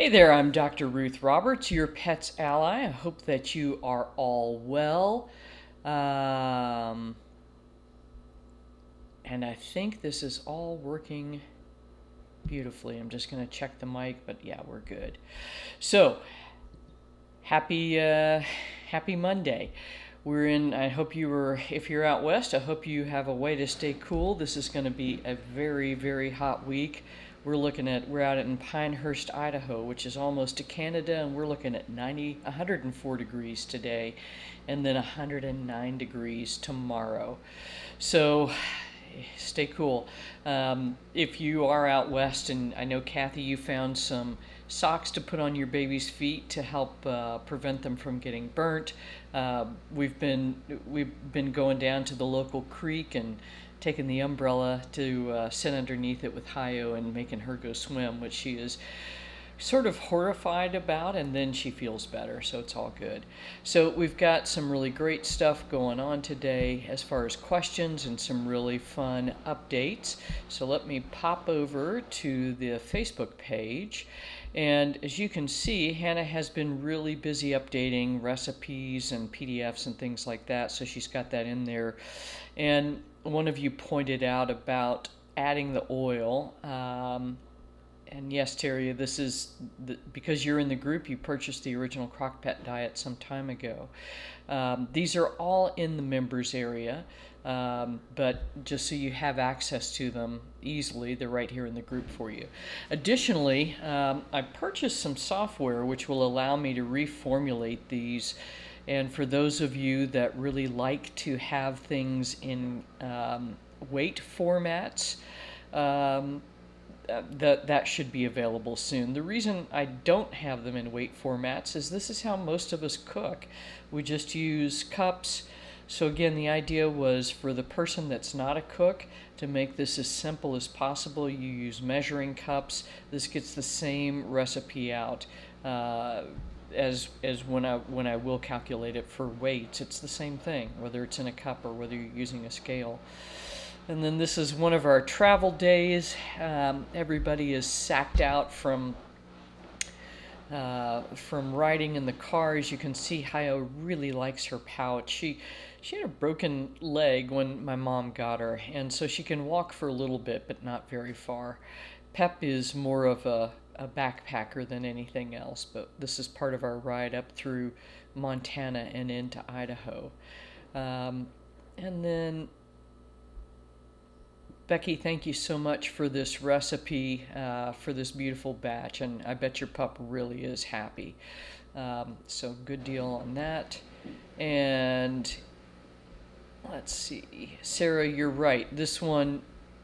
Hey there, I'm Dr. Ruth Roberts, your pet's ally. I hope that you are all well. Um, and I think this is all working beautifully. I'm just going to check the mic, but yeah, we're good. So, happy Monday. I hope if you're out west, I hope you have a way to stay cool. This is going to be a very, very hot week. We're out in Pinehurst, Idaho, which is almost to Canada, and we're looking at 104 degrees today, and then 109 degrees tomorrow. So stay cool. If you are out west, and I know Kathy, you found some socks to put on your baby's feet to help prevent them from getting burnt. We've been going down to the local creek and taking the umbrella to sit underneath it with Hayo and making her go swim, which she is sort of horrified about, and then she feels better, so it's all good. So we've got some really great stuff going on today as far as questions and some really fun updates. So let me pop over to the Facebook page. And as you can see, Hannah has been really busy updating recipes and PDFs and things like that, so she's got that in there. And one of you pointed out about adding the oil. And yes, Terry, this is because you're in the group, you purchased the original Crockpet Diet some time ago. These are all in the members area, but just so you have access to them easily, they're right here in the group for you. Additionally, I purchased some software which will allow me to reformulate these. And for those of you that really like to have things in weight formats, that should be available soon. The reason I don't have them in weight formats is this is how most of us cook. We just use cups. So again, the idea was for the person that's not a cook to make this as simple as possible. You use measuring cups. This gets the same recipe out as when I will calculate it for weights. It's the same thing, whether it's in a cup or whether you're using a scale. And then this is one of our travel days. Everybody is sacked out from riding in the car. As you can see, Hayo really likes her pouch. She had a broken leg when my mom got her, and so she can walk for a little bit, but not very far. Pep is more of a backpacker than anything else, but this is part of our ride up through Montana and into Idaho. And then Becky, thank you so much for this recipe, for this beautiful batch, and I bet your pup really is happy. So good deal on that. And let's see, Sarah, you're right. This one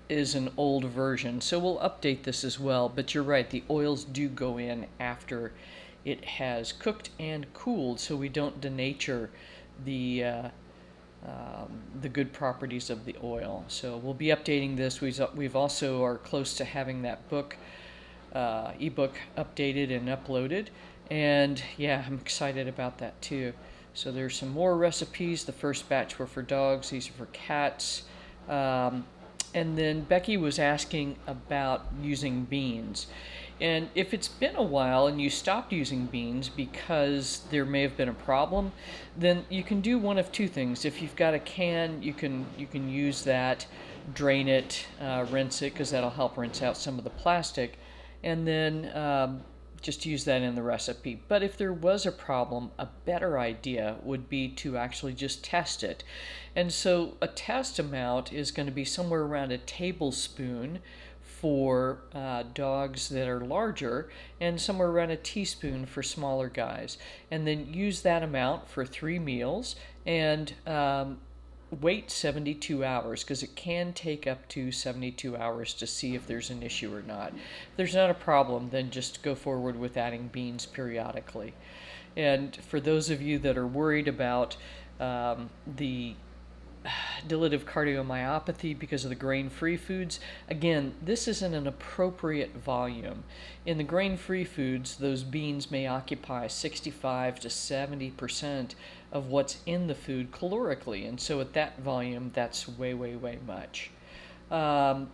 is an old version, so we'll update this as well, but you're right, the oils do go in after it has cooked and cooled, so we don't denature the good properties of the oil. So we'll be updating this. We've also are close to having that book, ebook updated and uploaded. And yeah, I'm excited about that too. So there's some more recipes. The first batch were for dogs. These are for cats. And then Becky was asking about using beans. And if it's been a while and you stopped using beans because there may have been a problem, then you can do one of two things. If you've got a can, you can use that, drain it, rinse it, because that'll help rinse out some of the plastic, and then just use that in the recipe. But if there was a problem, a better idea would be to actually just test it. And so a test amount is going to be somewhere around a tablespoon for dogs that are larger, and somewhere around a teaspoon for smaller guys. And then use that amount for 3 meals and wait 72 hours, because it can take up to 72 hours to see if there's an issue or not. If there's not a problem, then just go forward with adding beans periodically. And for those of you that are worried about the dilative cardiomyopathy because of the grain-free foods, again, this isn't an appropriate volume. In the grain-free foods, those beans may occupy 65 to 70% of what's in the food calorically, and so at that volume, that's way, way, way much. And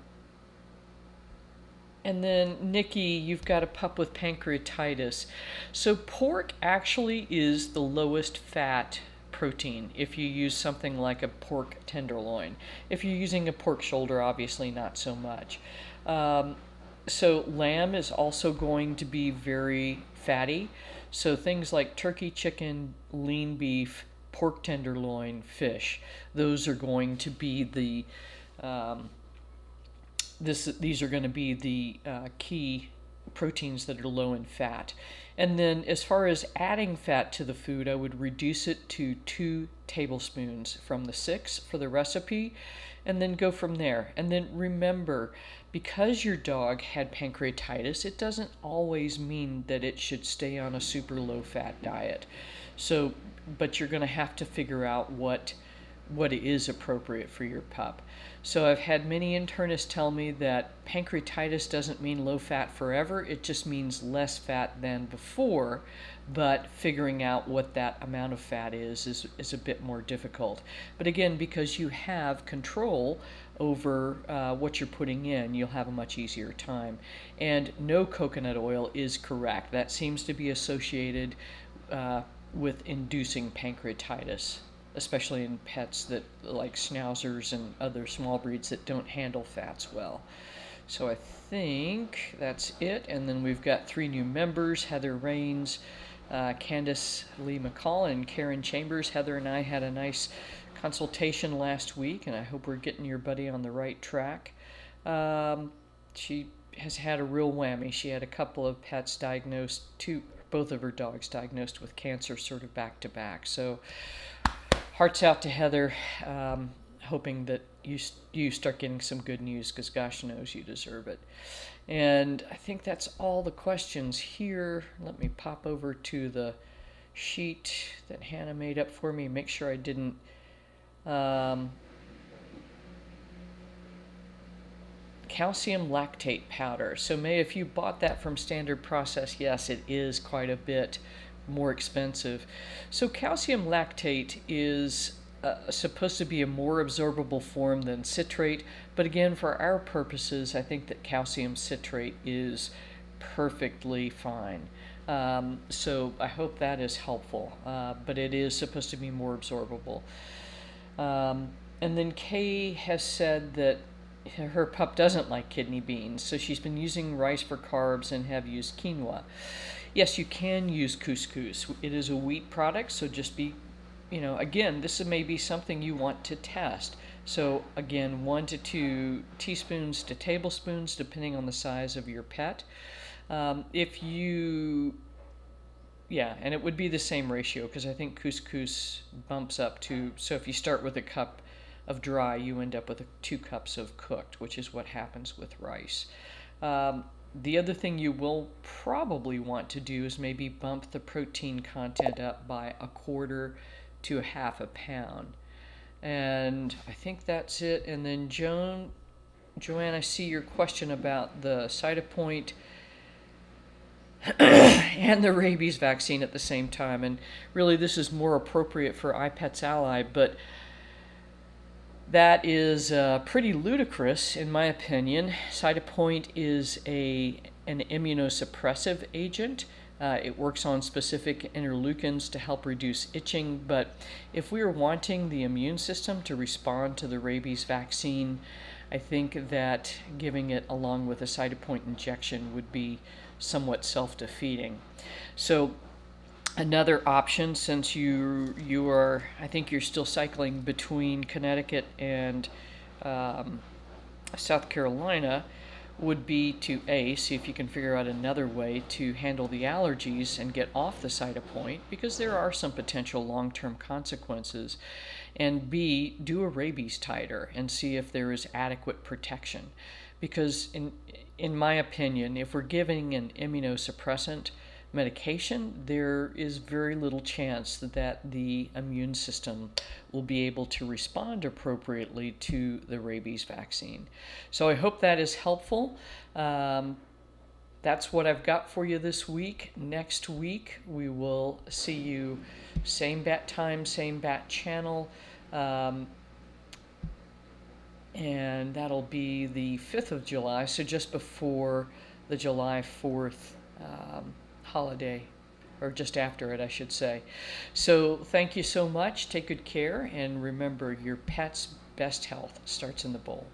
And then, Nikki, you've got a pup with pancreatitis. So pork actually is the lowest fat protein if you use something like a pork tenderloin. If you're using a pork shoulder, obviously not so much. So lamb is also going to be very fatty. So things like turkey, chicken, lean beef, pork tenderloin, fish, those are going to be the these are going to be the key proteins that are low in fat. And then as far as adding fat to the food, I would reduce it to 2 tablespoons from the 6 for the recipe, and then go from there. And then remember, because your dog had pancreatitis, it doesn't always mean that it should stay on a super low fat diet. So, but you're going to have to figure out what is appropriate for your pup. So I've had many internists tell me that pancreatitis doesn't mean low fat forever, it just means less fat than before, but figuring out what that amount of fat is a bit more difficult. But again, because you have control over what you're putting in, you'll have a much easier time. And no coconut oil is correct. That seems to be associated with inducing pancreatitis, especially in pets that like schnauzers and other small breeds that don't handle fats well. So I think that's it. And then we've got 3 new members: Heather Rains, Candace Lee McCall, and Karen Chambers. Heather and I had a nice consultation last week, and I hope we're getting your buddy on the right track. She has had a real whammy. She had a couple of pets diagnosed, both of her dogs diagnosed with cancer sort of back to back. So hearts out to Heather, hoping that you start getting some good news, because gosh knows you deserve it. And I think that's all the questions here. Let me pop over to the sheet that Hannah made up for me, make sure I didn't calcium lactate powder. So May, if you bought that from Standard Process, yes, it is quite a bit more expensive. So calcium lactate is supposed to be a more absorbable form than citrate, but again, for our purposes, I think that calcium citrate is perfectly fine. So I hope that is helpful, but it is supposed to be more absorbable. And then Kay has said that her pup doesn't like kidney beans, so she's been using rice for carbs and have used quinoa. Yes, you can use couscous. It is a wheat product, so just be, again, this may be something you want to test. So again, 1 to 2 teaspoons to tablespoons, depending on the size of your pet. And it would be the same ratio, because I think couscous bumps up to, so if you start with a cup of dry, you end up with 2 cups of cooked, which is what happens with rice. The other thing you will probably want to do is maybe bump the protein content up by 1/4 to 1/2 pound. And I think that's it. And then Joanne, I see your question about the Cytopoint and the rabies vaccine at the same time. And really, this is more appropriate for iPets Ally, but that is pretty ludicrous, in my opinion. Cytopoint is an immunosuppressive agent. It works on specific interleukins to help reduce itching, but if we are wanting the immune system to respond to the rabies vaccine, I think that giving it along with a Cytopoint injection would be somewhat self-defeating. So another option, since you are, I think you're still cycling between Connecticut and South Carolina, would be to A, see if you can figure out another way to handle the allergies and get off the Cytopoint, because there are some potential long-term consequences, and B, do a rabies titer and see if there is adequate protection. Because in my opinion, if we're giving an immunosuppressant medication, there is very little chance that the immune system will be able to respond appropriately to the rabies vaccine. So I hope that is helpful. That's what I've got for you this week. Next week, we will see you same bat time, same bat channel. and that'll be the 5th of July, so just before the July 4th holiday, or just after it, I should say. So thank you so much. Take good care, and remember, your pet's best health starts in the bowl.